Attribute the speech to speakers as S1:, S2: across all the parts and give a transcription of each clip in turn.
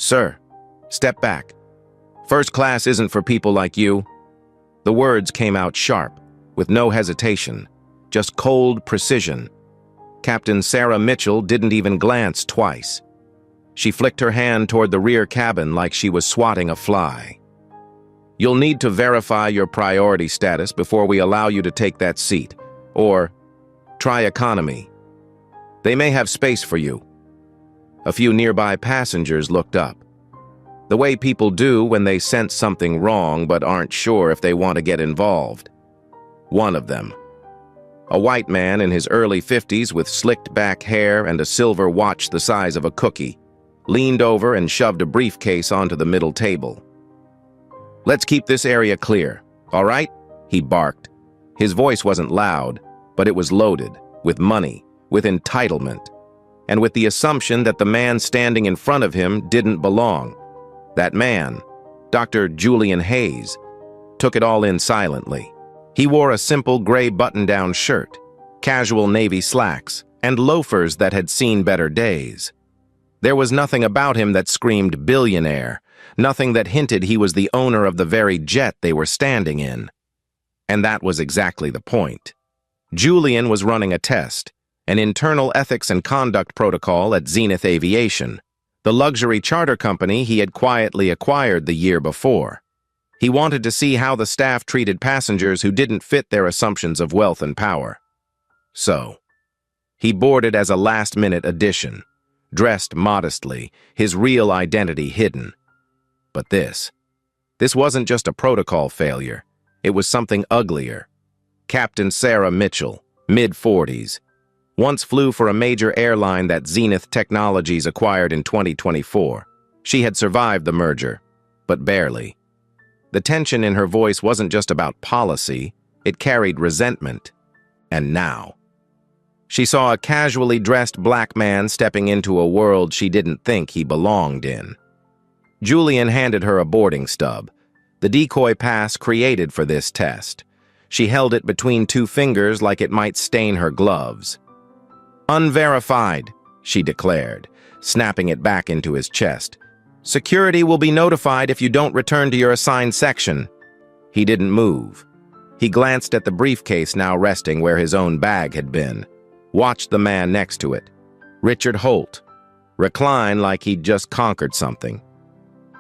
S1: "Sir, step back. First class isn't for people like you." The words came out sharp, with no hesitation, just cold precision. Captain Sarah Mitchell didn't even glance twice. She flicked her hand toward the rear cabin like she was swatting a fly. "You'll need to verify your priority status before we allow you to take that seat. Or, try economy. They may have space for you." A few nearby passengers looked up. The way people do when they sense something wrong but aren't sure if they want to get involved. One of them, a white man in his early 50s with slicked back hair and a silver watch the size of a cookie, leaned over and shoved a briefcase onto the middle table. "Let's keep this area clear, all right?" he barked. His voice wasn't loud, but it was loaded, with money, with entitlement, and with the assumption that the man standing in front of him didn't belong. That man, Dr. Julian Hayes, took it all in silently. He wore a simple gray button-down shirt, casual navy slacks, and loafers that had seen better days. There was nothing about him that screamed billionaire, nothing that hinted he was the owner of the very jet they were standing in. And that was exactly the point. Julian was running a test, an internal ethics and conduct protocol at Zenith Aviation, the luxury charter company he had quietly acquired the year before. He wanted to see how the staff treated passengers who didn't fit their assumptions of wealth and power. So, he boarded as a last-minute addition, dressed modestly, his real identity hidden. But this wasn't just a protocol failure. It was something uglier. Captain Sarah Mitchell, mid-40s, once flew for a major airline that Zenith Technologies acquired in 2024. She had survived the merger, but barely. The tension in her voice wasn't just about policy, it carried resentment. And now, she saw a casually dressed black man stepping into a world she didn't think he belonged in. Julian handed her a boarding stub, the decoy pass created for this test. She held it between two fingers like it might stain her gloves. "Unverified," she declared, snapping it back into his chest. "Security will be notified if you don't return to your assigned section." He didn't move. He glanced at the briefcase now resting where his own bag had been, watched the man next to it, Richard Holt, recline like he'd just conquered something.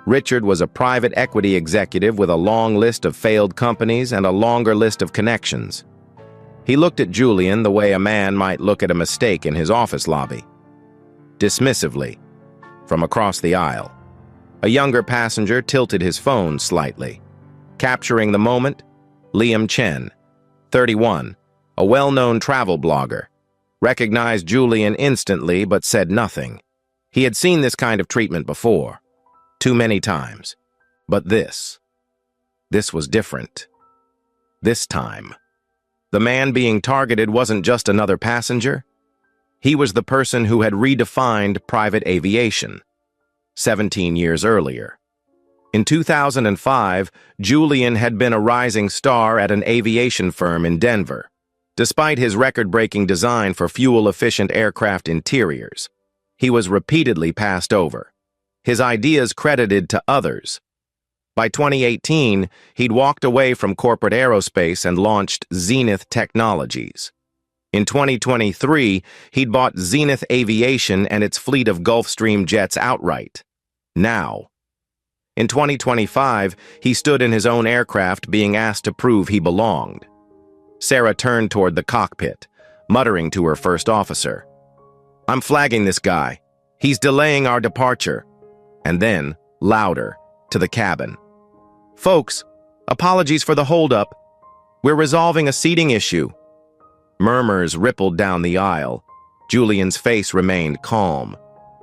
S1: Richard was a private equity executive with a long list of failed companies and a longer list of connections. He looked at Julian the way a man might look at a mistake in his office lobby. Dismissively, from across the aisle, a younger passenger tilted his phone slightly. Capturing the moment, Liam Chen, 31, a well-known travel blogger, recognized Julian instantly but said nothing. He had seen this kind of treatment before, too many times. But this was different. This time, the man being targeted wasn't just another passenger. He was the person who had redefined private aviation 17 years earlier. In 2005, Julian had been a rising star at an aviation firm in Denver. Despite his record-breaking design for fuel-efficient aircraft interiors, he was repeatedly passed over, his ideas credited to others. By 2018, he'd walked away from corporate aerospace and launched Zenith Technologies. In 2023, he'd bought Zenith Aviation and its fleet of Gulfstream jets outright. Now, in 2025, he stood in his own aircraft being asked to prove he belonged. Sarah turned toward the cockpit, muttering to her first officer, "I'm flagging this guy. He's delaying our departure." And then, louder, to the cabin, "Folks, apologies for the holdup. We're resolving a seating issue." Murmurs rippled down the aisle. Julian's face remained calm,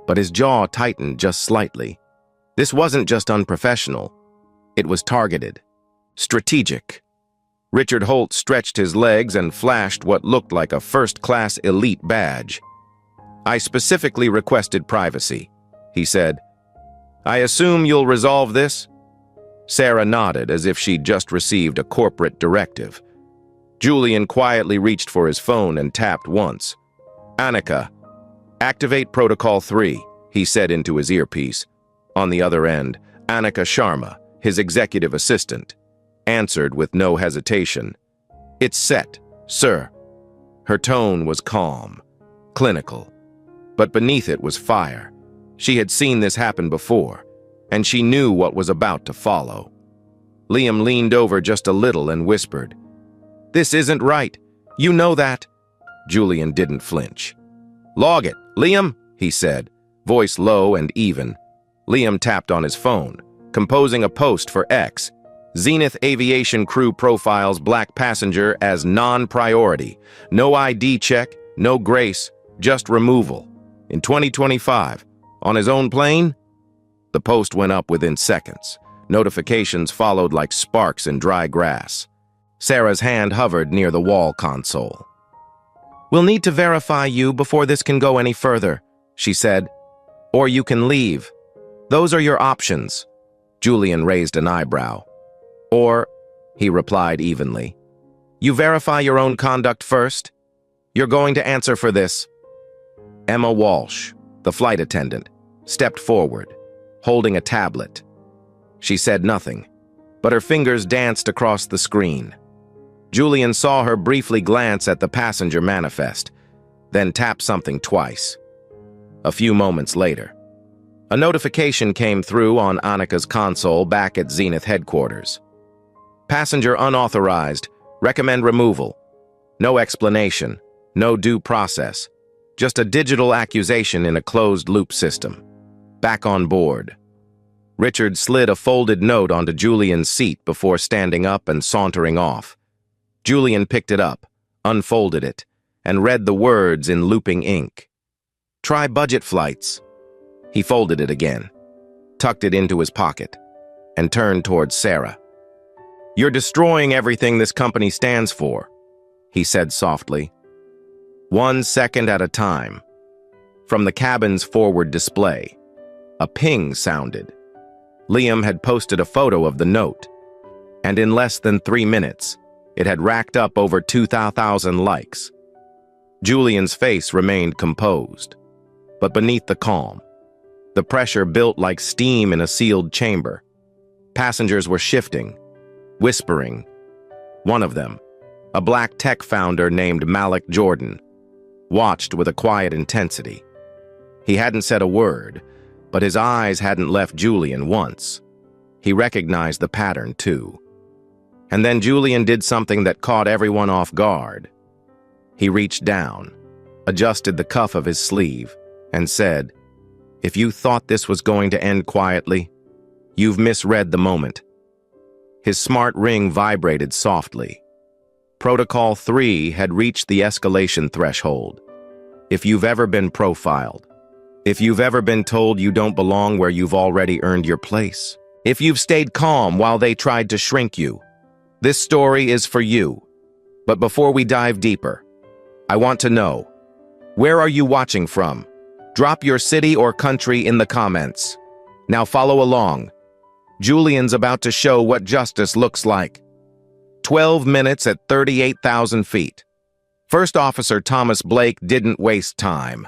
S1: but his jaw tightened just slightly. This wasn't just unprofessional. It was targeted, strategic. Richard Holt stretched his legs and flashed what looked like a first-class elite badge. "I specifically requested privacy," he said. "I assume you'll resolve this?" Sarah nodded as if she'd just received a corporate directive. Julian quietly reached for his phone and tapped once. "Annika, activate Protocol 3, he said into his earpiece. On the other end, Annika Sharma, his executive assistant, answered with no hesitation. "It's set, sir." Her tone was calm, clinical, but beneath it was fire. She had seen this happen before, and she knew what was about to follow. Liam leaned over just a little and whispered, "This isn't right. You know that." Julian didn't flinch. "Log it, Liam," he said, voice low and even. Liam tapped on his phone, composing a post for X. Zenith Aviation crew profiles black passenger as non-priority. No ID check, no grace, just removal. In 2025, on his own plane? The post went up within seconds. Notifications followed like sparks in dry grass. Sarah's hand hovered near the wall console. "We'll need to verify you before this can go any further," she said. "Or you can leave. Those are your options." Julian raised an eyebrow. "Or," he replied evenly, "you verify your own conduct first. You're going to answer for this." Emma Walsh, the flight attendant, stepped forward, holding a tablet. She said nothing, but her fingers danced across the screen. Julian saw her briefly glance at the passenger manifest, then tap something twice. A few moments later, a notification came through on Annika's console back at Zenith headquarters. "Passenger unauthorized. Recommend removal." No explanation, no due process. Just a digital accusation in a closed-loop system. Back on board. Richard slid a folded note onto Julian's seat before standing up and sauntering off. Julian picked it up, unfolded it, and read the words in looping ink. "Try budget flights." He folded it again, tucked it into his pocket, and turned towards Sarah. "You're destroying everything this company stands for," he said softly. 1 second at a time. From the cabin's forward display, a ping sounded. Liam had posted a photo of the note, and in less than 3 minutes, it had racked up over 2,000 likes. Julian's face remained composed, but beneath the calm, the pressure built like steam in a sealed chamber. Passengers were shifting, whispering. One of them, a black tech founder named Malik Jordan, watched with a quiet intensity. He hadn't said a word, but his eyes hadn't left Julian once. He recognized the pattern, too. And then Julian did something that caught everyone off guard. He reached down, adjusted the cuff of his sleeve, and said, "If you thought this was going to end quietly, you've misread the moment." His smart ring vibrated softly. Protocol 3 had reached the escalation threshold. If you've ever been profiled, if you've ever been told you don't belong where you've already earned your place, if you've stayed calm while they tried to shrink you, this story is for you. But before we dive deeper, I want to know, where are you watching from? Drop your city or country in the comments. Now follow along. Julian's about to show what justice looks like. 12 minutes at 38,000 feet. First Officer Thomas Blake didn't waste time.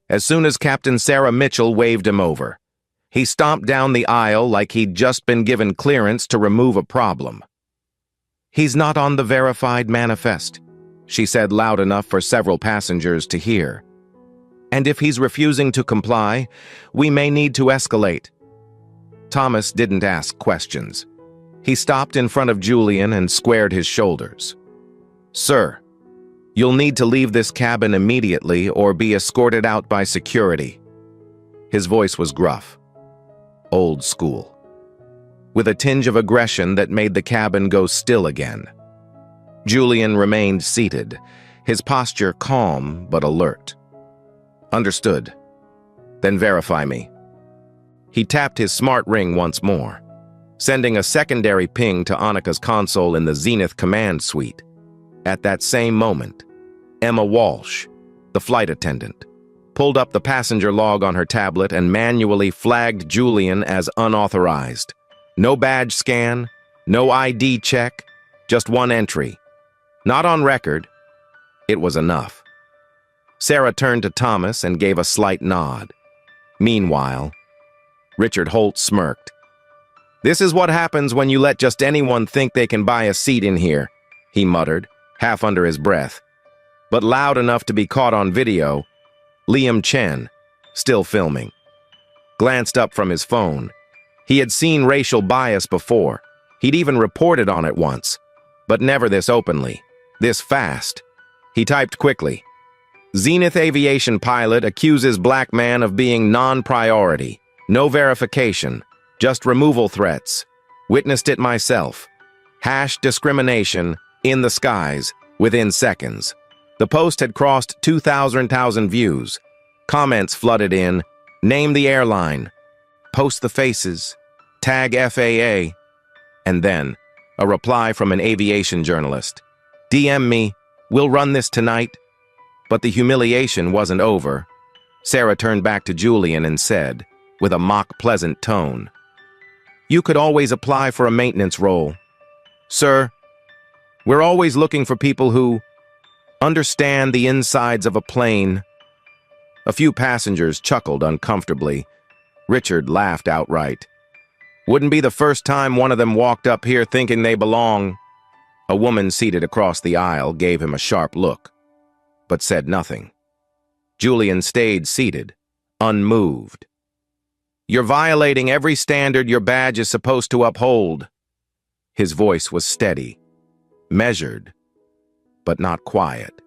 S1: As soon as Captain Sarah Mitchell waved him over, he stomped down the aisle like he'd just been given clearance to remove a problem. "He's not on the verified manifest," she said loud enough for several passengers to hear. "And if he's refusing to comply, we may need to escalate." Thomas didn't ask questions. He stopped in front of Julian and squared his shoulders. "Sir, you'll need to leave this cabin immediately or be escorted out by security." His voice was gruff, old school, with a tinge of aggression that made the cabin go still again. Julian remained seated, his posture calm but alert. "Understood. Then verify me." He tapped his smart ring once more, sending a secondary ping to Annika's console in the Zenith command suite. At that same moment, Emma Walsh, the flight attendant, pulled up the passenger log on her tablet and manually flagged Julian as unauthorized. No badge scan, no ID check, just one entry. Not on record. It was enough. Sarah turned to Thomas and gave a slight nod. Meanwhile, Richard Holt smirked. "This is what happens when you let just anyone think they can buy a seat in here," he muttered, half under his breath. But loud enough to be caught on video, Liam Chen, still filming, glanced up from his phone. He had seen racial bias before. He'd even reported on it once, but never this openly, this fast. He typed quickly. "Zenith Aviation pilot accuses black man of being non-priority. No verification, just removal threats. Witnessed it myself. #discrimination in the skies within seconds." The post had crossed 2,000 views. Comments flooded in. Name the airline. Post the faces. Tag FAA. And then, a reply from an aviation journalist. "DM me. We'll run this tonight." But the humiliation wasn't over. Sarah turned back to Julian and said, with a mock-pleasant tone, "You could always apply for a maintenance role. Sir, we're always looking for people who understand the insides of a plane." A few passengers chuckled uncomfortably. Richard laughed outright. "Wouldn't be the first time one of them walked up here thinking they belong." A woman seated across the aisle gave him a sharp look, but said nothing. Julian stayed seated, unmoved. "You're violating every standard your badge is supposed to uphold." His voice was steady, measured, but not quiet.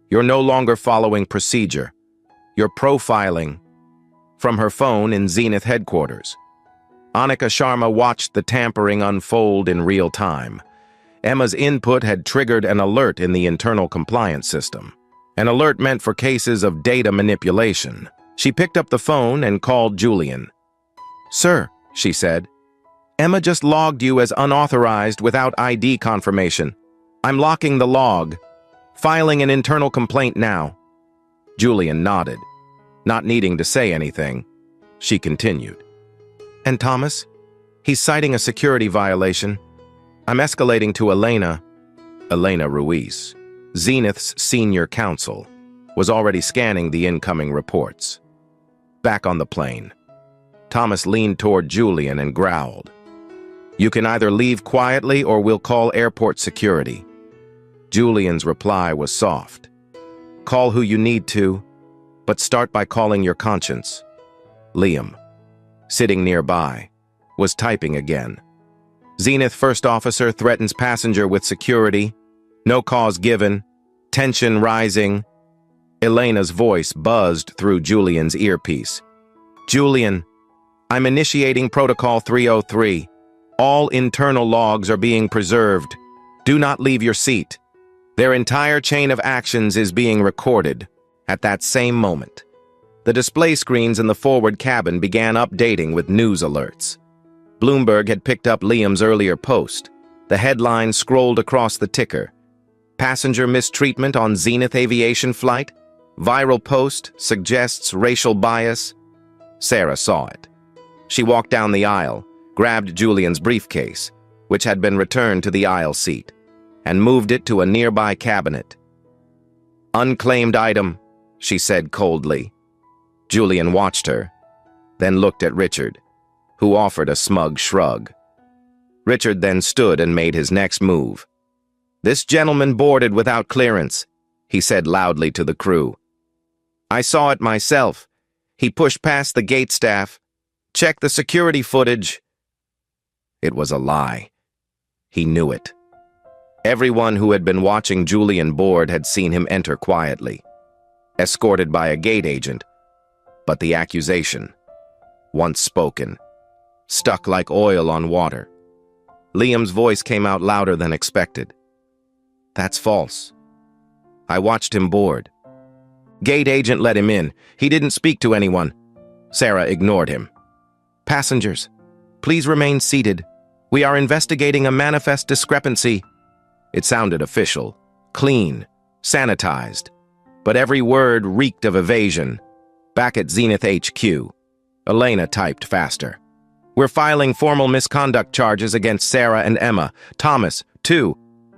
S1: "You're no longer following procedure. You're profiling." From her phone in Zenith headquarters, Annika Sharma watched the tampering unfold in real time. Emma's input had triggered an alert in the internal compliance system. An alert meant for cases of data manipulation. She picked up the phone and called Julian. "Sir," she said, "Emma just logged you as unauthorized without ID confirmation. I'm locking the log. Filing an internal complaint now." Julian nodded. Not needing to say anything, she continued. "And Thomas? He's citing a security violation. I'm escalating to Elena." Elena Ruiz, Zenith's senior counsel, was already scanning the incoming reports. Back on the plane, Thomas leaned toward Julian and growled, "You can either leave quietly or we'll call airport security." Julian's reply was soft. "Call who you need to, but start by calling your conscience." Liam, sitting nearby, was typing again. "Zenith first officer threatens passenger with security. No cause given. Tension rising." Elena's voice buzzed through Julian's earpiece. "Julian, I'm initiating Protocol 303. All internal logs are being preserved. Do not leave your seat. Their entire chain of actions is being recorded." At that same moment, the display screens in the forward cabin began updating with news alerts. Bloomberg had picked up Liam's earlier post. The headline scrolled across the ticker. "Passenger mistreatment on Zenith Aviation flight? Viral post suggests racial bias." Sarah saw it. She walked down the aisle, grabbed Julian's briefcase, which had been returned to the aisle seat, and moved it to a nearby cabinet. "Unclaimed item," she said coldly. Julian watched her, then looked at Richard, who offered a smug shrug. Richard then stood and made his next move. "This gentleman boarded without clearance," he said loudly to the crew. "I saw it myself. He pushed past the gate staff. Check the security footage." It was a lie. He knew it. Everyone who had been watching Julian board had seen him enter quietly, escorted by a gate agent. But the accusation, once spoken, stuck like oil on water. Liam's voice came out louder than expected. "That's false. I watched him board. Gate agent let him in. He didn't speak to anyone." Sarah ignored him. "Passengers, please remain seated. We are investigating a manifest discrepancy." It sounded official, clean, sanitized, but every word reeked of evasion. Back at Zenith HQ, Elena typed faster. "We're filing formal misconduct charges against Sarah and Emma. Thomas, too.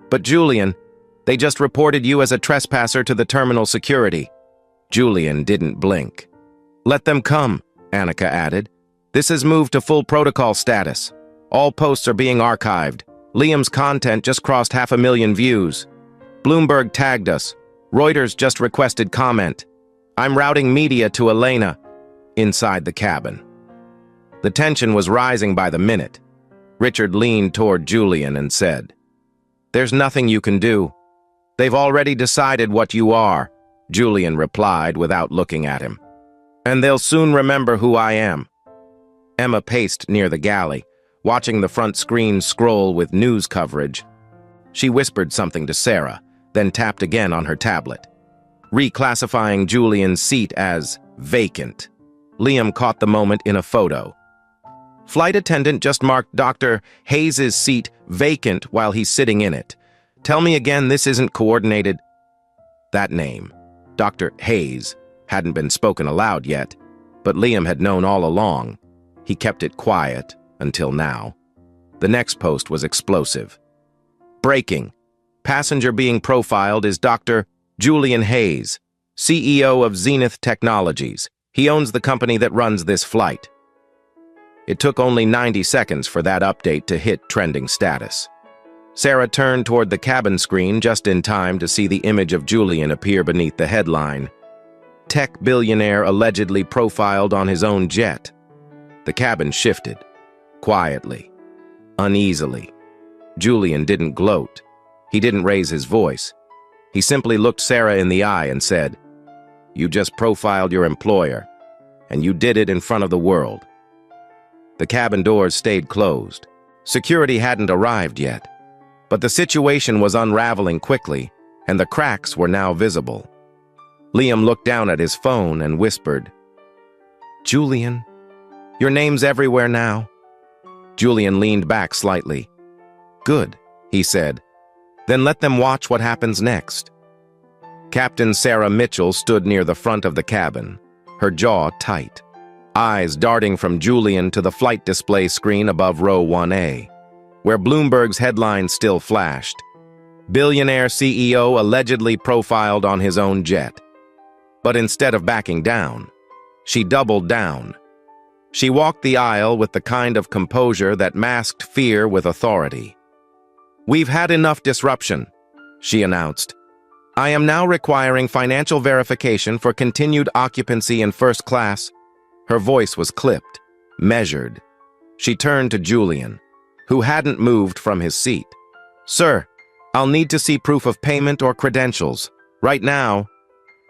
S1: But Julian, they just reported you as a trespasser to the terminal security." Julian didn't blink. "Let them come," Annika added. This has moved to full protocol status. All posts are being archived. Liam's content just crossed 500,000 views. Bloomberg tagged us. Reuters just requested comment. I'm routing media to Elena inside the cabin. The tension was rising by the minute. Richard leaned toward Julian and said, "There's nothing you can do. They've already decided what you are," Julian replied without looking at him. "And they'll soon remember who I am." Emma paced near the galley, watching the front screen scroll with news coverage. She whispered something to Sarah, then tapped again on her tablet, reclassifying Julian's seat as vacant. Liam caught the moment in a photo. Flight attendant just marked Dr. Hayes' seat vacant while he's sitting in it. Tell me again this isn't coordinated. That name, Dr. Hayes, hadn't been spoken aloud yet, but Liam had known all along. He kept it quiet until now. The next post was explosive. Breaking. Passenger being profiled is Dr. Julian Hayes, CEO of Zenith Technologies. He owns the company that runs this flight. It took only 90 seconds for that update to hit trending status. Sarah turned toward the cabin screen just in time to see the image of Julian appear beneath the headline. Tech billionaire allegedly profiled on his own jet. The cabin shifted, quietly, uneasily. Julian didn't gloat. He didn't raise his voice. He simply looked Sarah in the eye and said, "You just profiled your employer, and you did it in front of the world." The cabin doors stayed closed. Security hadn't arrived yet, but the situation was unraveling quickly, and the cracks were now visible. Liam looked down at his phone and whispered, "Julian, your name's everywhere now." Julian leaned back slightly. "Good," he said. "Then let them watch what happens next." Captain Sarah Mitchell stood near the front of the cabin, her jaw tight, eyes darting from Julian to the flight display screen above row 1A, where Bloomberg's headline still flashed. Billionaire CEO allegedly profiled on his own jet. But instead of backing down, she doubled down. She walked the aisle with the kind of composure that masked fear with authority. "We've had enough disruption," she announced. "I am now requiring financial verification for continued occupancy in first class." Her voice was clipped, measured. She turned to Julian, who hadn't moved from his seat. "Sir, I'll need to see proof of payment or credentials. Right now."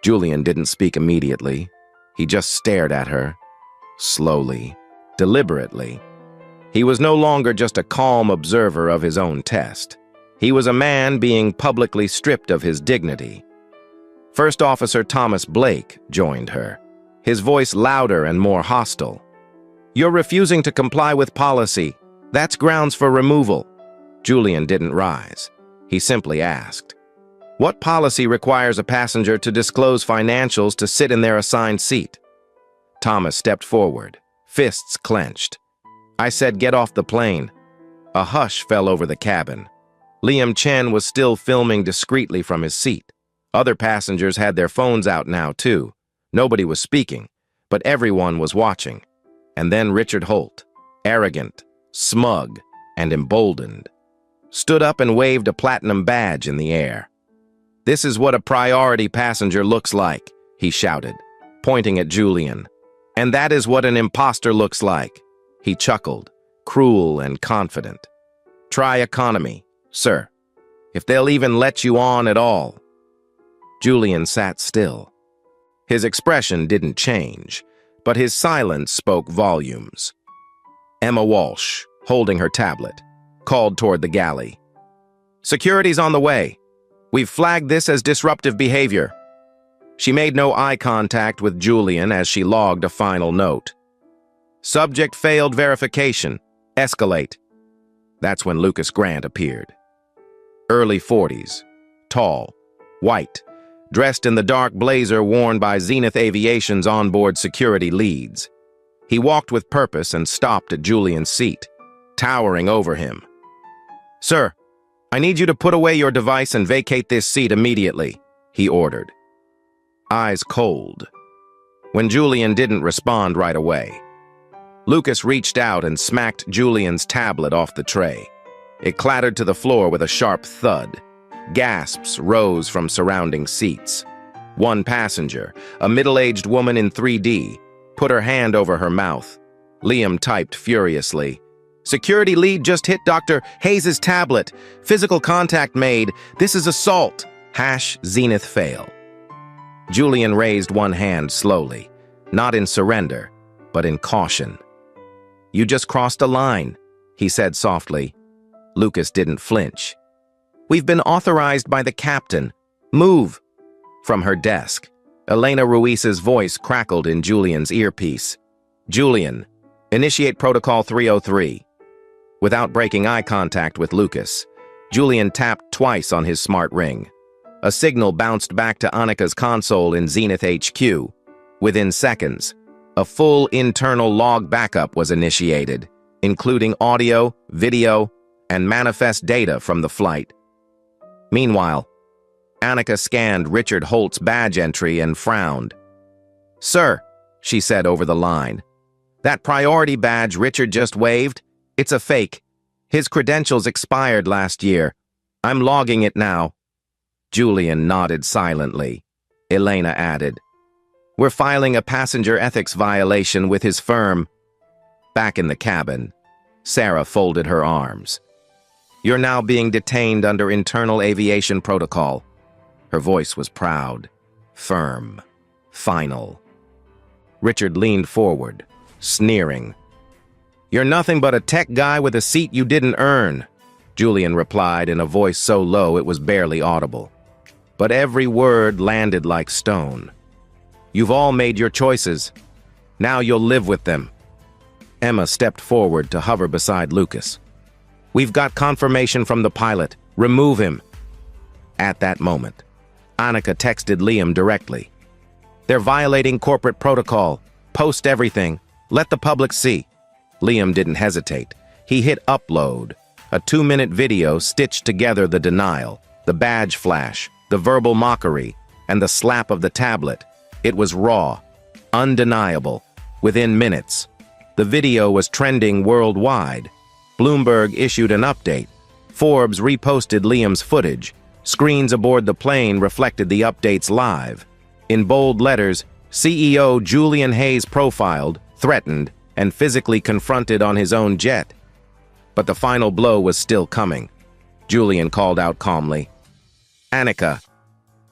S1: Julian didn't speak immediately. He just stared at her, slowly, deliberately. He was no longer just a calm observer of his own test. He was a man being publicly stripped of his dignity. First Officer Thomas Blake joined her, his voice louder and more hostile. "You're refusing to comply with policy. That's grounds for removal." Julian didn't rise. He simply asked, "What policy requires a passenger to disclose financials to sit in their assigned seat?" Thomas stepped forward, fists clenched. "I said get off the plane." A hush fell over the cabin. Liam Chen was still filming discreetly from his seat. Other passengers had their phones out now, too. Nobody was speaking, but everyone was watching. And then Richard Holt, arrogant, smug, and emboldened, stood up and waved a platinum badge in the air. "This is what a priority passenger looks like," he shouted, pointing at Julian. "And that is what an imposter looks like." He chuckled, cruel and confident. "Try economy, sir, if they'll even let you on at all." Julian sat still. His expression didn't change, but his silence spoke volumes. Emma Walsh, holding her tablet, called toward the galley. "Security's on the way. We've flagged this as disruptive behavior." She made no eye contact with Julian as she logged a final note. "Subject failed verification. Escalate." That's when Lucas Grant appeared. Early 40s, tall, white, dressed in the dark blazer worn by Zenith Aviation's onboard security leads. He walked with purpose and stopped at Julian's seat, towering over him. "Sir, I need you to put away your device and vacate this seat immediately," he ordered. Eyes cold. When Julian didn't respond right away, Lucas reached out and smacked Julian's tablet off the tray. It clattered to the floor with a sharp thud. Gasps rose from surrounding seats. One passenger, a middle-aged woman in 3D, put her hand over her mouth. Liam typed furiously. "Security lead just hit Dr. Hayes' tablet. Physical contact made. This is assault. #Zenith fail." Julian raised one hand slowly, not in surrender, but in caution. "You just crossed a line," he said softly. Lucas didn't flinch. "We've been authorized by the captain. Move." From her desk, Elena Ruiz's voice crackled in Julian's earpiece. "Julian, initiate Protocol 303. Without breaking eye contact with Lucas, Julian tapped twice on his smart ring. A signal bounced back to Annika's console in Zenith HQ. Within seconds, a full internal log backup was initiated, including audio, video, and manifest data from the flight. Meanwhile, Annika scanned Richard Holt's badge entry and frowned. "Sir," she said over the line, "that priority badge Richard just waved, it's a fake. His credentials expired last year. I'm logging it now." Julian nodded silently. Elena added, "We're filing a passenger ethics violation with his firm." Back in the cabin, Sarah folded her arms. "You're now being detained under internal aviation protocol." Her voice was proud, firm, final. Richard leaned forward, sneering. "You're nothing but a tech guy with a seat you didn't earn," Julian replied in a voice so low it was barely audible. But every word landed like stone. "You've all made your choices. Now you'll live with them." Emma stepped forward to hover beside Lucas. "We've got confirmation from the pilot. Remove him." At that moment, Annika texted Liam directly. "They're violating corporate protocol. Post everything. Let the public see." Liam didn't hesitate. He hit upload. A 2-minute video stitched together the denial, the badge flash, the verbal mockery, and the slap of the tablet. It was raw, undeniable. Within minutes, the video was trending worldwide. Bloomberg issued an update. Forbes reposted Liam's footage. Screens aboard the plane reflected the updates live. In bold letters, CEO Julian Hayes profiled, threatened, and physically confronted on his own jet. But the final blow was still coming. Julian called out calmly, "Annika,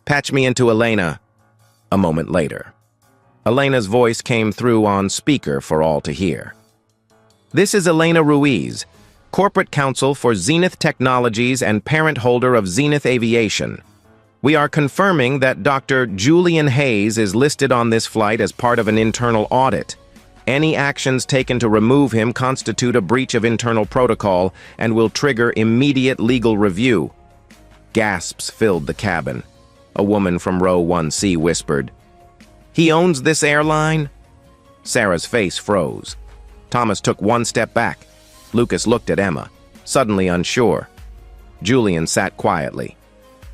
S1: patch me into Elena." A moment later, Elena's voice came through on speaker for all to hear. "This is Elena Ruiz, Corporate Counsel for Zenith Technologies and parent holder of Zenith Aviation. We are confirming that Dr. Julian Hayes is listed on this flight as part of an internal audit. Any actions taken to remove him constitute a breach of internal protocol and will trigger immediate legal review." Gasps filled the cabin. A woman from row 1C whispered, "He owns this airline?" Sarah's face froze. Thomas took one step back. Lucas looked at Emma, suddenly unsure. Julian sat quietly.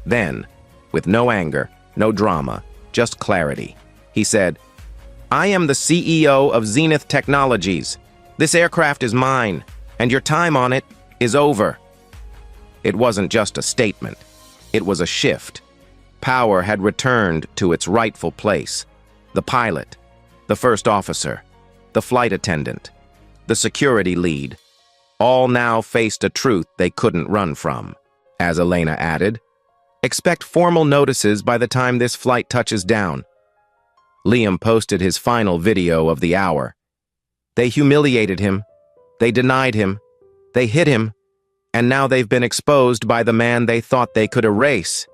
S1: Then, with no anger, no drama, just clarity, he said, "I am the CEO of Zenith Technologies. This aircraft is mine, and your time on it is over." It wasn't just a statement. It was a shift. Power had returned to its rightful place. The pilot, the first officer, the flight attendant, the security lead, all now faced a truth they couldn't run from. As Elena added, "Expect formal notices by the time this flight touches down." Liam posted his final video of the hour. They humiliated him, they denied him, they hit him, and now they've been exposed by the man they thought they could erase.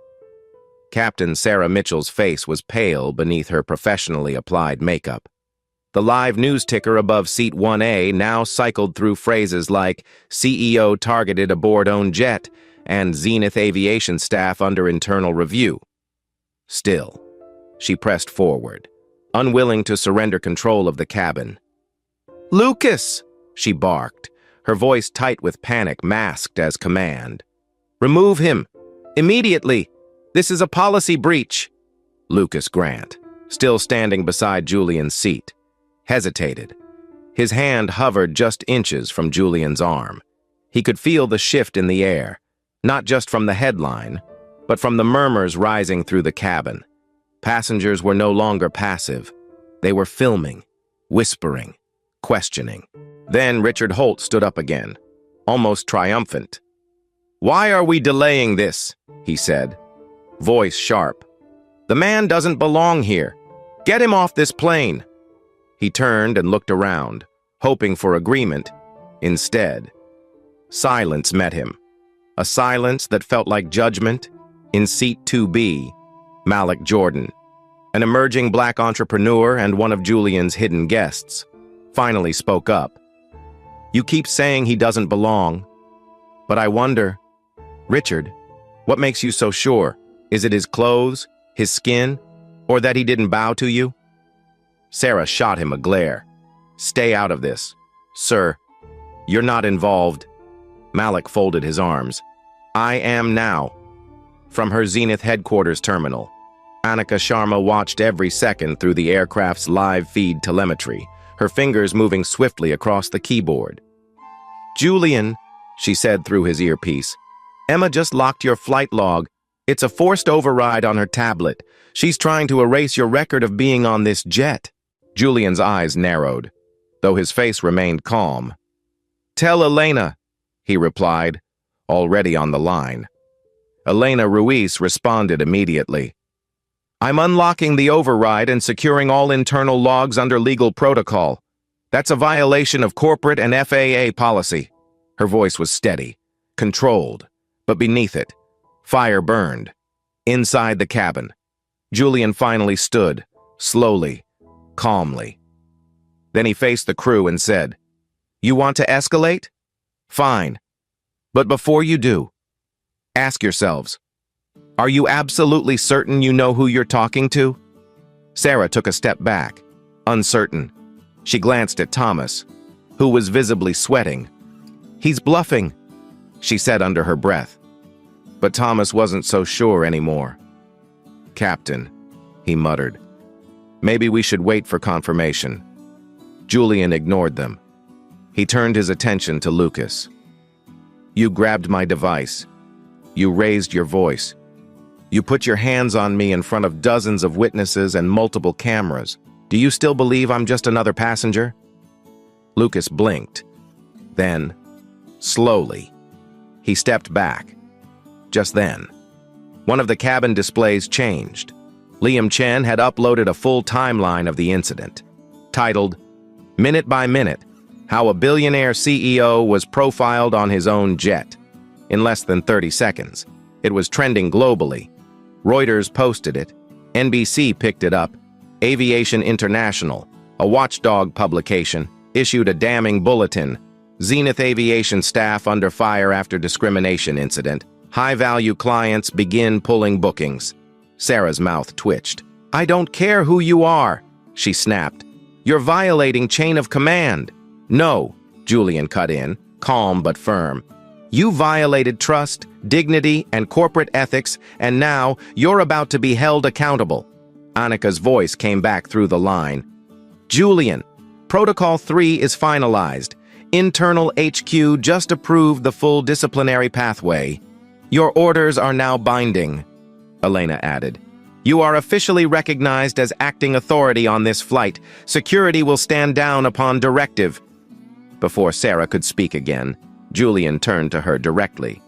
S1: Captain Sarah Mitchell's face was pale beneath her professionally applied makeup. The live news ticker above seat 1A now cycled through phrases like "CEO targeted aboard own jet" and "Zenith Aviation staff under internal review." Still, she pressed forward, unwilling to surrender control of the cabin. "Lucas!" she barked, her voice tight with panic masked as command. "Remove him! Immediately! This is a policy breach!" Lucas Grant, still standing beside Julian's seat, hesitated. His hand hovered just inches from Julian's arm. He could feel the shift in the air, not just from the headline, but from the murmurs rising through the cabin. Passengers were no longer passive. They were filming, whispering, questioning. Then Richard Holt stood up again, almost triumphant. "Why are we delaying this?" he said, voice sharp. "The man doesn't belong here. Get him off this plane." He turned and looked around, hoping for agreement. Instead, silence met him. A silence that felt like judgment. In seat 2B, Malik Jordan, an emerging black entrepreneur and one of Julian's hidden guests, finally spoke up. "You keep saying he doesn't belong, but I wonder, Richard, what makes you so sure? Is it his clothes, his skin, or that he didn't bow to you?" Sarah shot him a glare. "Stay out of this, sir. You're not involved." Malik folded his arms. "I am now." From her Zenith headquarters terminal, Annika Sharma watched every second through the aircraft's live feed telemetry, her fingers moving swiftly across the keyboard. "Julian," she said through his earpiece, "Emma just locked your flight log. It's a forced override on her tablet. She's trying to erase your record of being on this jet." Julian's eyes narrowed, though his face remained calm. "Tell Elena," he replied, already on the line. Elena Ruiz responded immediately. "I'm unlocking the override and securing all internal logs under legal protocol. That's a violation of corporate and FAA policy." Her voice was steady, controlled, but beneath it, fire burned. Inside the cabin, Julian finally stood, slowly, calmly. Then he faced the crew and said, "You want to escalate? Fine. But before you do, ask yourselves, are you absolutely certain you know who you're talking to?" Sarah took a step back, uncertain. She glanced at Thomas, who was visibly sweating. "He's bluffing," she said under her breath. But Thomas wasn't so sure anymore. "Captain," he muttered, "maybe we should wait for confirmation." Julian ignored them. He turned his attention to Lucas. "You grabbed my device. You raised your voice. You put your hands on me in front of dozens of witnesses and multiple cameras. Do you still believe I'm just another passenger?" Lucas blinked. Then, slowly, he stepped back. Just then, one of the cabin displays changed. Liam Chen had uploaded a full timeline of the incident, titled, "Minute by Minute, How a Billionaire CEO Was Profiled on His Own Jet." In less than 30 seconds, it was trending globally. Reuters posted it, NBC picked it up, Aviation International, a watchdog publication, issued a damning bulletin. Zenith Aviation staff under fire after discrimination incident. High-value clients begin pulling bookings. Sarah's mouth twitched. "I don't care who you are," she snapped. "You're violating chain of command." "No," Julian cut in, calm but firm. "You violated trust, dignity, and corporate ethics, and now you're about to be held accountable." Annika's voice came back through the line. "Julian, Protocol 3 is finalized. Internal HQ just approved the full disciplinary pathway. Your orders are now binding," Elena added. "You are officially recognized as acting authority on this flight. Security will stand down upon directive." Before Sarah could speak again, Julian turned to her directly.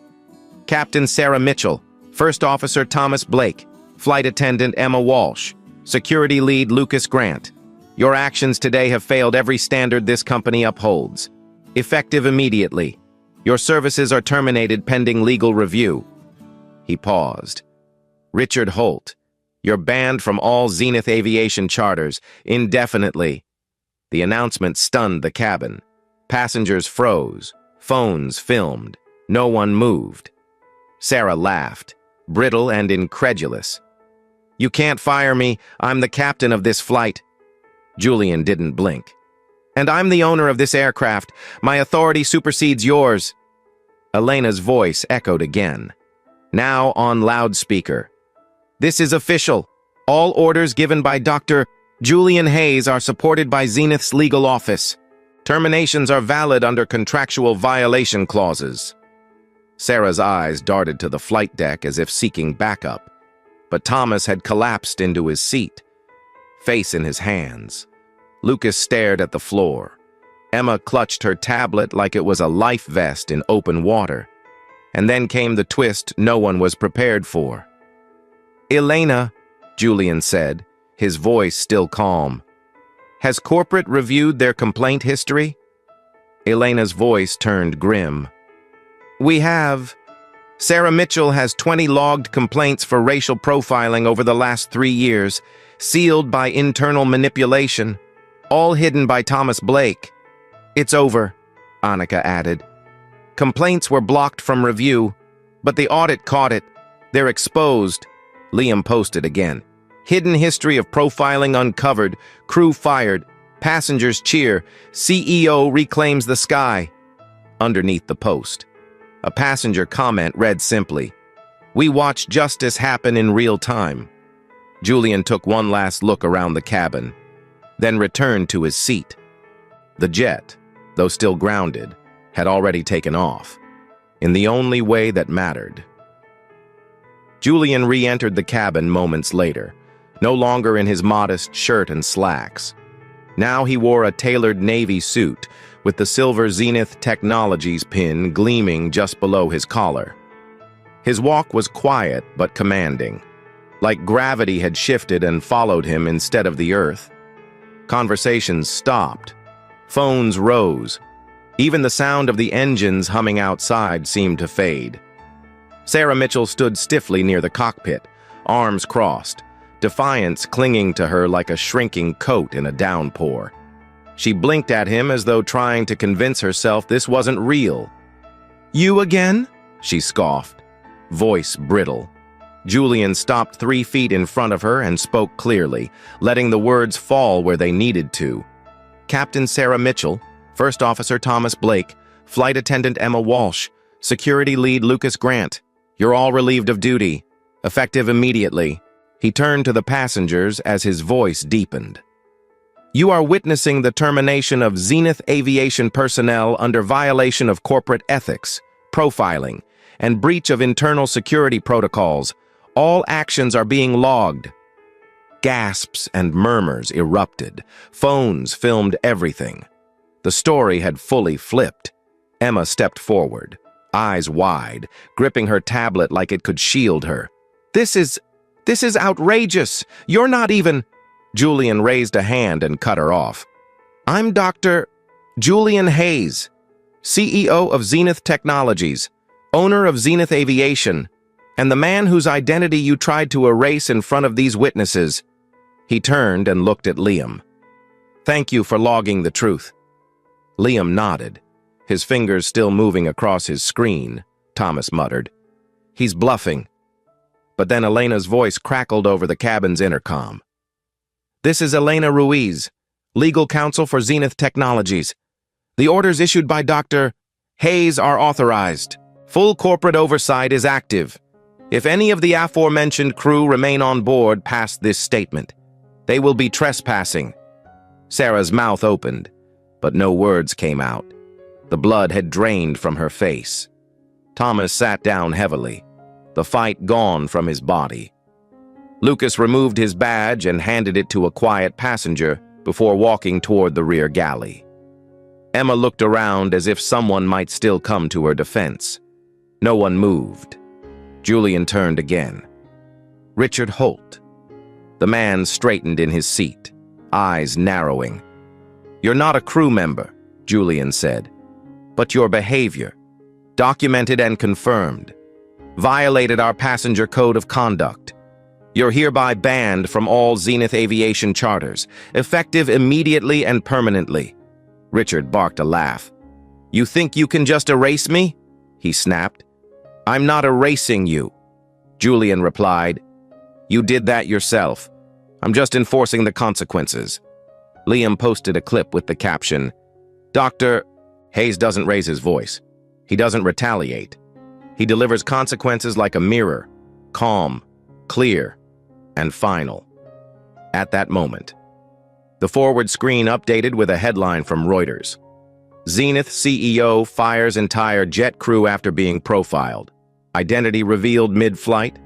S1: "Captain Sarah Mitchell, First Officer Thomas Blake, Flight Attendant Emma Walsh, Security Lead Lucas Grant. Your actions today have failed every standard this company upholds. Effective immediately. Your services are terminated pending legal review." He paused. "Richard Holt, you're banned from all Zenith Aviation charters indefinitely." The announcement stunned the cabin. Passengers froze. Phones filmed. No one moved. Sarah laughed, brittle and incredulous. "You can't fire me. I'm the captain of this flight." Julian didn't blink. "And I'm the owner of this aircraft. My authority supersedes yours." Elena's voice echoed again, now on loudspeaker. "This is official. All orders given by Dr. Julian Hayes are supported by Zenith's legal office." Terminations are valid under contractual violation clauses. Sarah's eyes darted to the flight deck as if seeking backup, but Thomas had collapsed into his seat, face in his hands. Lucas stared at the floor. Emma clutched her tablet like it was a life vest in open water. And then came the twist no one was prepared for. "Elena," Julian said, his voice still calm. "Has corporate reviewed their complaint history?" Elena's voice turned grim. "We have. Sarah Mitchell has 20 logged complaints for racial profiling over the last 3 years, sealed by internal manipulation, all hidden by Thomas Blake." "It's over," Annika added. "Complaints were blocked from review, but the audit caught it. They're exposed." Liam posted again. "Hidden history of profiling uncovered, crew fired, passengers cheer, CEO reclaims the sky." Underneath the post, a passenger comment read simply, "We watch justice happen in real time." Julian took one last look around the cabin, then returned to his seat. The jet, though still grounded, had already taken off, in the only way that mattered. Julian re-entered the cabin moments later, no longer in his modest shirt and slacks. Now he wore a tailored navy suit, with the silver Zenith Technologies pin gleaming just below his collar. His walk was quiet but commanding, like gravity had shifted and followed him instead of the earth. Conversations stopped. Phones rose. Even the sound of the engines humming outside seemed to fade. Sarah Mitchell stood stiffly near the cockpit, arms crossed, defiance clinging to her like a shrinking coat in a downpour. She blinked at him as though trying to convince herself this wasn't real. "You again?" she scoffed, voice brittle. Julian stopped 3 feet in front of her and spoke clearly, letting the words fall where they needed to. "Captain Sarah Mitchell, First Officer Thomas Blake, Flight Attendant Emma Walsh, Security Lead Lucas Grant. You're all relieved of duty. Effective immediately." He turned to the passengers as his voice deepened. "You are witnessing the termination of Zenith Aviation personnel under violation of corporate ethics, profiling, and breach of internal security protocols. All actions are being logged." Gasps and murmurs erupted. Phones filmed everything. The story had fully flipped. Emma stepped forward, eyes wide, gripping her tablet like it could shield her. This is outrageous. You're not even—" Julian raised a hand and cut her off. "I'm Dr. Julian Hayes, CEO of Zenith Technologies, owner of Zenith Aviation, and the man whose identity you tried to erase in front of these witnesses." He turned and looked at Liam. "Thank you for logging the truth." Liam nodded, his fingers still moving across his screen. Thomas muttered, "He's bluffing." But then Elena's voice crackled over the cabin's intercom. "This is Elena Ruiz, legal counsel for Zenith Technologies. The orders issued by Dr. Hayes are authorized. Full corporate oversight is active. If any of the aforementioned crew remain on board past this statement, they will be trespassing." Sarah's mouth opened, but no words came out. The blood had drained from her face. Thomas sat down heavily, the fight gone from his body. Lucas removed his badge and handed it to a quiet passenger before walking toward the rear galley. Emma looked around as if someone might still come to her defense. No one moved. Julian turned again. "Richard Holt." The man straightened in his seat, eyes narrowing. "You're not a crew member," Julian said, "but your behavior, documented and confirmed, violated our passenger code of conduct. You're hereby banned from all Zenith Aviation charters, effective immediately and permanently." Richard barked a laugh. "You think you can just erase me?" he snapped. "I'm not erasing you," Julian replied. "You did that yourself. I'm just enforcing the consequences." Liam posted a clip with the caption, "Dr. Hayes doesn't raise his voice. He doesn't retaliate. He delivers consequences like a mirror, calm, clear, and final." At that moment, the forward screen updated with a headline from Reuters. Zenith CEO fires entire jet crew after being profiled. Identity revealed mid-flight.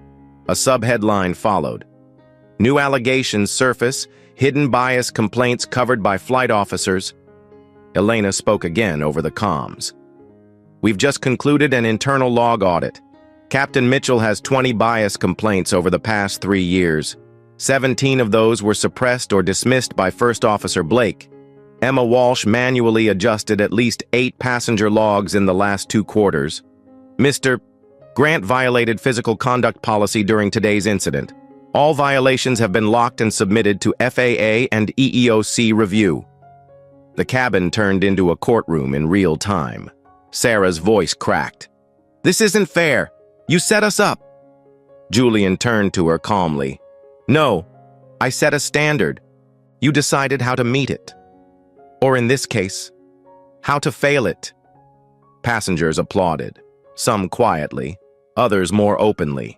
S1: A sub-headline followed. New allegations surface, hidden bias complaints covered by flight officers. Elena spoke again over the comms. We've just concluded an internal log audit. Captain Mitchell has 20 bias complaints over the past 3 years. 17 of those were suppressed or dismissed by First Officer Blake. Emma Walsh manually adjusted at least 8 passenger logs in the last 2 quarters. Mr. Grant violated physical conduct policy during today's incident. All violations have been locked and submitted to FAA and EEOC review. The cabin turned into a courtroom in real time. Sarah's voice cracked. This isn't fair. You set us up. Julian turned to her calmly. No, I set a standard. You decided how to meet it. Or in this case, how to fail it. Passengers applauded, some quietly, others more openly.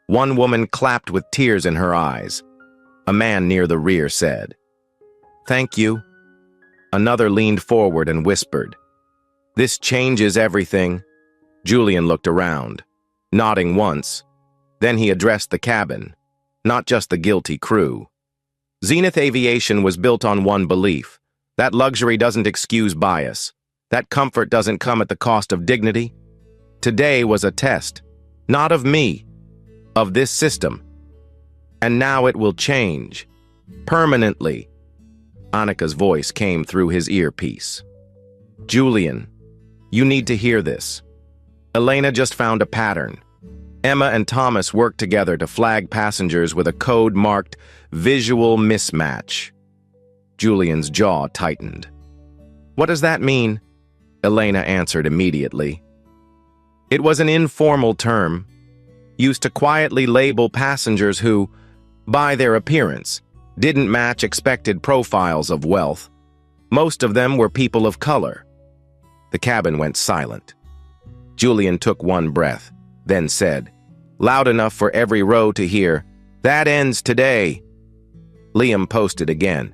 S1: One woman clapped with tears in her eyes. A man near the rear said, "Thank you." Another leaned forward and whispered, "This changes everything." Julian looked around, nodding once. Then he addressed the cabin, not just the guilty crew. Zenith Aviation was built on one belief. That luxury doesn't excuse bias. That comfort doesn't come at the cost of dignity. Today was a test, not of me, of this system. And now it will change. Permanently. Annika's voice came through his earpiece. Julian, you need to hear this. Elena just found a pattern. Emma and Thomas worked together to flag passengers with a code marked visual mismatch. Julian's jaw tightened. What does that mean? Elena answered immediately. It was an informal term, used to quietly label passengers who, by their appearance, didn't match expected profiles of wealth. Most of them were people of color. The cabin went silent. Julian took one breath, then said, loud enough for every row to hear, "That ends today." Liam posted again.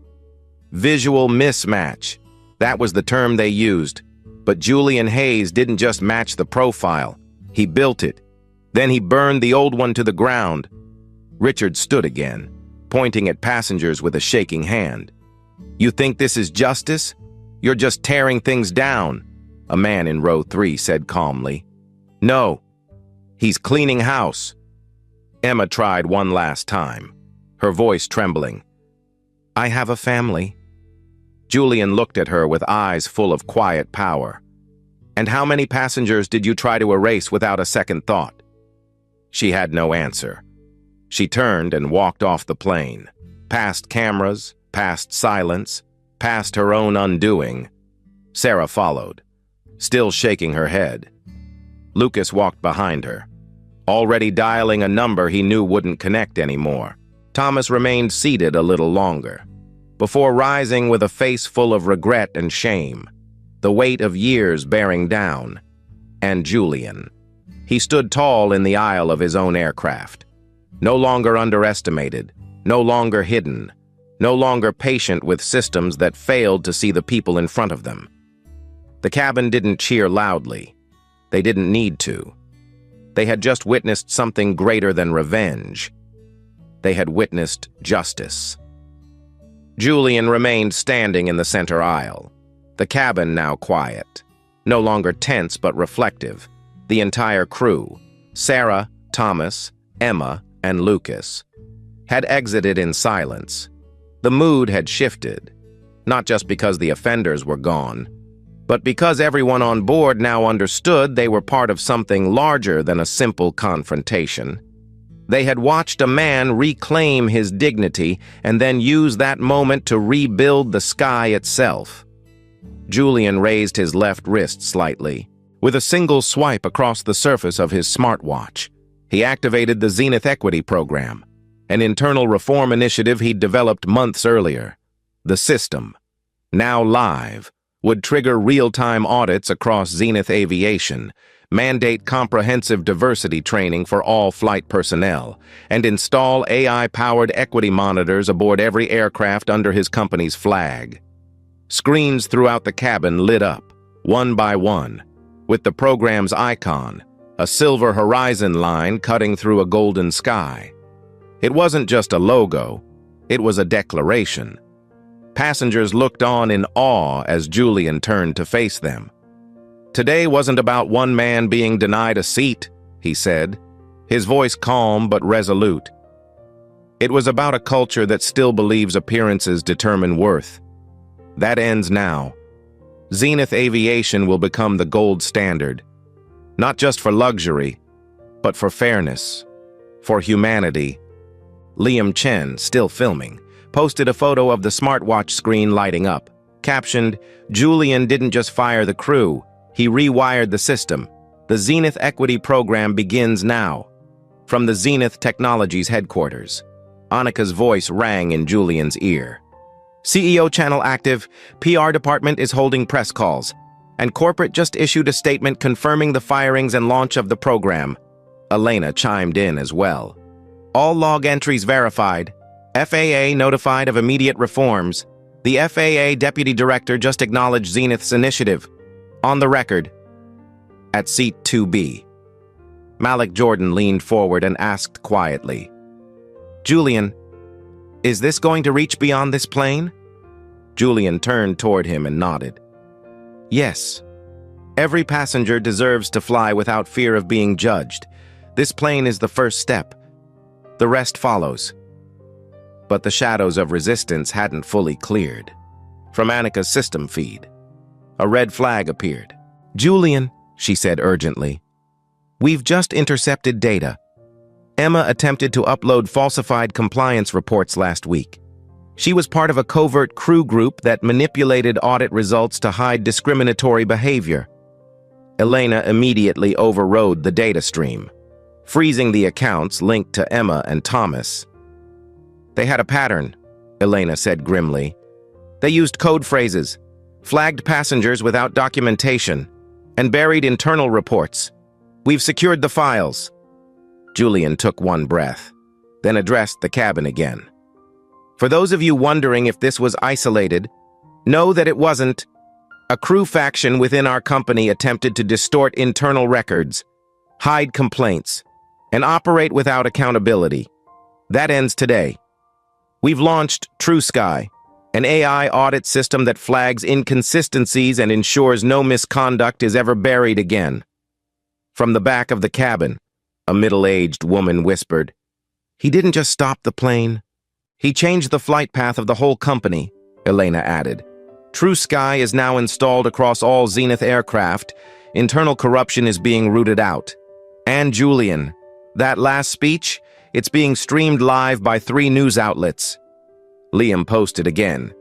S1: Visual mismatch. That was the term they used. But Julian Hayes didn't just match the profile. He built it. Then he burned the old one to the ground. Richard stood again, pointing at passengers with a shaking hand. You think this is justice? You're just tearing things down, a man in row 3 said calmly. No, he's cleaning house. Emma tried one last time, her voice trembling. I have a family. Julian looked at her with eyes full of quiet power. And how many passengers did you try to erase without a second thought? She had no answer. She turned and walked off the plane, past cameras, past silence, past her own undoing. Sarah followed, still shaking her head. Lucas walked behind her, already dialing a number he knew wouldn't connect anymore. Thomas remained seated a little longer, before rising with a face full of regret and shame, the weight of years bearing down. And Julian. He stood tall in the aisle of his own aircraft, no longer underestimated, no longer hidden, no longer patient with systems that failed to see the people in front of them. The cabin didn't cheer loudly. They didn't need to. They had just witnessed something greater than revenge. They had witnessed justice. Julian remained standing in the center aisle, the cabin now quiet, no longer tense but reflective. The entire crew, Sarah, Thomas, Emma, and Lucas, had exited in silence. The mood had shifted, not just because the offenders were gone, but because everyone on board now understood they were part of something larger than a simple confrontation. They had watched a man reclaim his dignity and then use that moment to rebuild the sky itself. Julian raised his left wrist slightly. With a single swipe across the surface of his smartwatch, he activated the Zenith Equity Program, an internal reform initiative he'd developed months earlier. The system, now live, would trigger real-time audits across Zenith Aviation, mandate comprehensive diversity training for all flight personnel, and install AI-powered equity monitors aboard every aircraft under his company's flag. Screens throughout the cabin lit up, one by one, with the program's icon, a silver horizon line cutting through a golden sky. It wasn't just a logo, it was a declaration. Passengers looked on in awe as Julian turned to face them. Today wasn't about one man being denied a seat, he said, his voice calm but resolute. It was about a culture that still believes appearances determine worth. That ends now. Zenith Aviation will become the gold standard, not just for luxury, but for fairness, for humanity. Liam Chen, still filming, posted a photo of the smartwatch screen lighting up, captioned, "Julian didn't just fire the crew, he rewired the system. The Zenith Equity Program begins now." From the Zenith Technologies headquarters, Annika's voice rang in Julian's ear. "CEO channel active, PR department is holding press calls, and corporate just issued a statement confirming the firings and launch of the program." Elena chimed in as well. "All log entries verified. FAA notified of immediate reforms. The FAA Deputy Director just acknowledged Zenith's initiative. On the record." At seat 2B, Malik Jordan leaned forward and asked quietly, "Julian, is this going to reach beyond this plane?" Julian turned toward him and nodded. "Yes. Every passenger deserves to fly without fear of being judged. This plane is the first step. The rest follows." But the shadows of resistance hadn't fully cleared. From Annika's system feed, a red flag appeared. "Julian," she said urgently, "we've just intercepted data. Emma attempted to upload falsified compliance reports last week. She was part of a covert crew group that manipulated audit results to hide discriminatory behavior." Elena immediately overrode the data stream, freezing the accounts linked to Emma and Thomas. "They had a pattern," Elena said grimly. "They used code phrases, flagged passengers without documentation, and buried internal reports. We've secured the files." Julian took one breath, then addressed the cabin again. "For those of you wondering if this was isolated, know that it wasn't. A crew faction within our company attempted to distort internal records, hide complaints, and operate without accountability. That ends today. We've launched True Sky, an AI audit system that flags inconsistencies and ensures no misconduct is ever buried again." From the back of the cabin, a middle-aged woman whispered, "He didn't just stop the plane. He changed the flight path of the whole company," Elena added. "True Sky is now installed across all Zenith aircraft. Internal corruption is being rooted out." And Julian, that last speech, it's being streamed live by 3 news outlets. Liam posted again.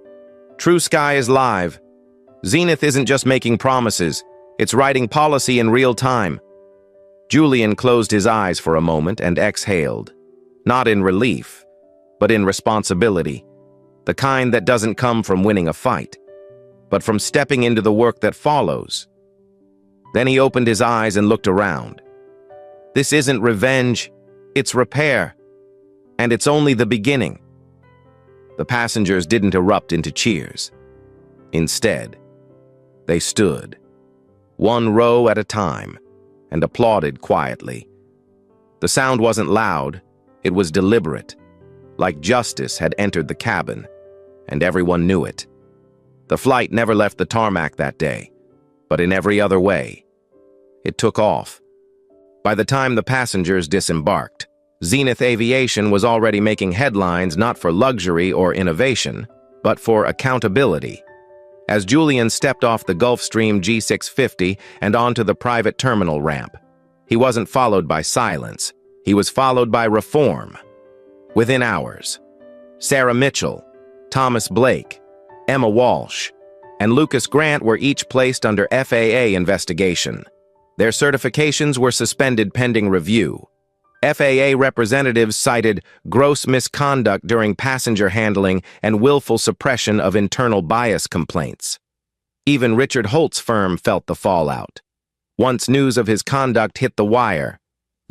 S1: "True Sky is live. Zenith isn't just making promises, it's writing policy in real time." Julian closed his eyes for a moment and exhaled, not in relief, but in responsibility, the kind that doesn't come from winning a fight, but from stepping into the work that follows. Then he opened his eyes and looked around. This isn't revenge, it's repair, and it's only the beginning. The passengers didn't erupt into cheers. Instead, they stood, one row at a time, and applauded quietly. The sound wasn't loud, it was deliberate, like justice had entered the cabin, and everyone knew it. The flight never left the tarmac that day, but in every other way, it took off. By the time the passengers disembarked, Zenith Aviation was already making headlines not for luxury or innovation, but for accountability. As Julian stepped off the Gulfstream G650 and onto the private terminal ramp, he wasn't followed by silence, he was followed by reform. Within hours, Sarah Mitchell, Thomas Blake, Emma Walsh, and Lucas Grant were each placed under FAA investigation. Their certifications were suspended pending review. FAA representatives cited gross misconduct during passenger handling and willful suppression of internal bias complaints. Even Richard Holt's firm felt the fallout. Once news of his conduct hit the wire,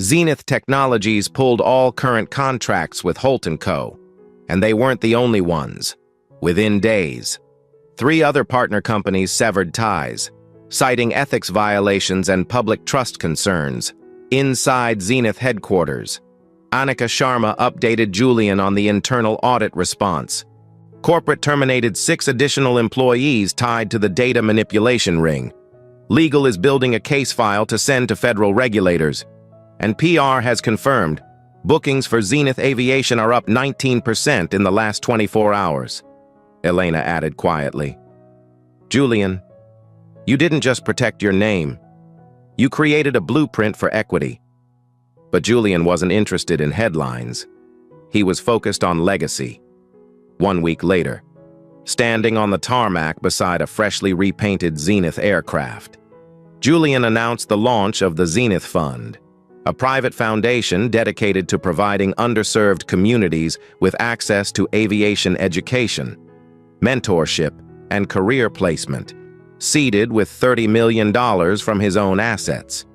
S1: Zenith Technologies pulled all current contracts with Holt & Co., and they weren't the only ones. Within days, 3 other partner companies severed ties, citing ethics violations and public trust concerns. Inside Zenith headquarters, Anika Sharma updated Julian on the internal audit response. Corporate terminated 6 additional employees tied to the data manipulation ring. Legal is building a case file to send to federal regulators. And PR has confirmed bookings for Zenith Aviation are up 19% in the last 24 hours. Elena added quietly. Julian, you didn't just protect your name. You created a blueprint for equity. But Julian wasn't interested in headlines. He was focused on legacy. 1 week later, standing on the tarmac beside a freshly repainted Zenith aircraft, Julian announced the launch of the Zenith Fund, a private foundation dedicated to providing underserved communities with access to aviation education, mentorship, and career placement, seeded with $30 million from his own assets.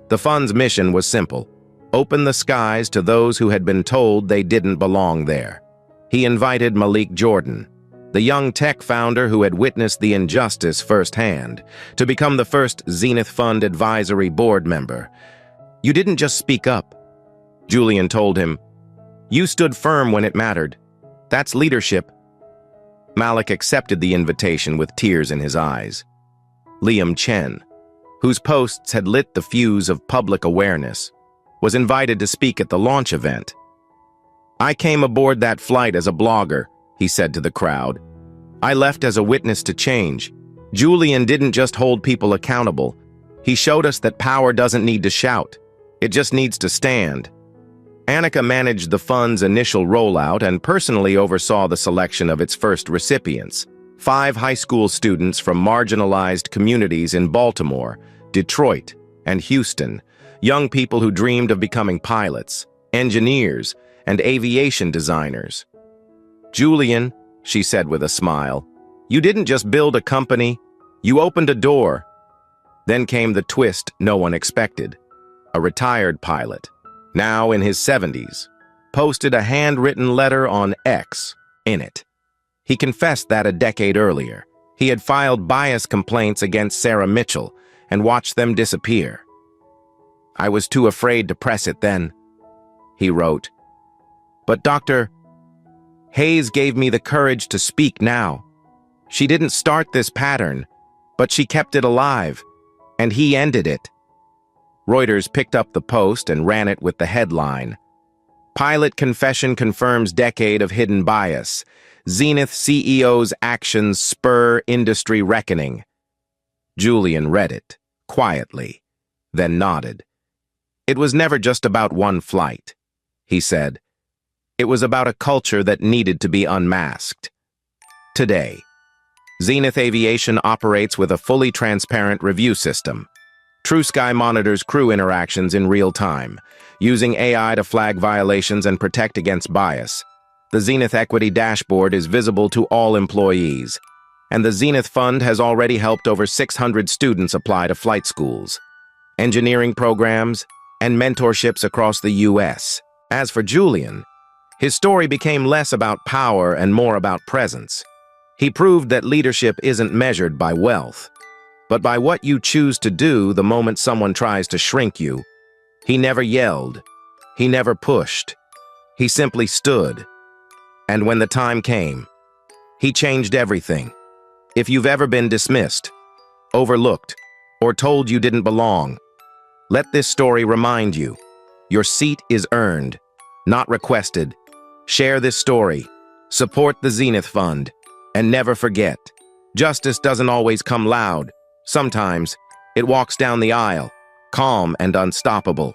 S1: The fund's mission was simple: open the skies to those who had been told they didn't belong there. He invited Malik Jordan, the young tech founder who had witnessed the injustice firsthand, to become the first Zenith Fund advisory board member. You didn't just speak up, Julian told him. You stood firm when it mattered. That's leadership. Malik accepted the invitation with tears in his eyes. Liam Chen, whose posts had lit the fuse of public awareness, was invited to speak at the launch event. I came aboard that flight as a blogger, he said to the crowd. I left as a witness to change. Julian didn't just hold people accountable. He showed us that power doesn't need to shout. It just needs to stand. Anika managed the fund's initial rollout and personally oversaw the selection of its first recipients, 5 high school students from marginalized communities in Baltimore, Detroit, and Houston, young people who dreamed of becoming pilots, engineers, and aviation designers. Julian, she said with a smile, you didn't just build a company, you opened a door. Then came the twist no one expected. A retired pilot, now in his 70s, posted a handwritten letter on X. In it, he confessed that a decade earlier, he had filed bias complaints against Sarah Mitchell and watched them disappear. I was too afraid to press it then, he wrote. But Dr. Hayes gave me the courage to speak now. She didn't start this pattern, but she kept it alive, and he ended it. Reuters picked up the post and ran it with the headline, Pilot Confession Confirms Decade of Hidden Bias. Zenith CEO's Actions Spur Industry Reckoning. Julian read it, quietly, then nodded. It was never just about one flight, he said. It was about a culture that needed to be unmasked. Today, Zenith Aviation operates with a fully transparent review system. TrueSky monitors crew interactions in real time, using AI to flag violations and protect against bias. The Zenith Equity Dashboard is visible to all employees, and the Zenith Fund has already helped over 600 students apply to flight schools, engineering programs, and mentorships across the U.S. As for Julian, his story became less about power and more about presence. He proved that leadership isn't measured by wealth, but by what you choose to do the moment someone tries to shrink you. He never yelled. He never pushed. He simply stood. And when the time came, he changed everything. If you've ever been dismissed, overlooked, or told you didn't belong, let this story remind you, your seat is earned, not requested. Share this story, support the Zenith Fund, and never forget, justice doesn't always come loud. Sometimes, it walks down the aisle, calm and unstoppable.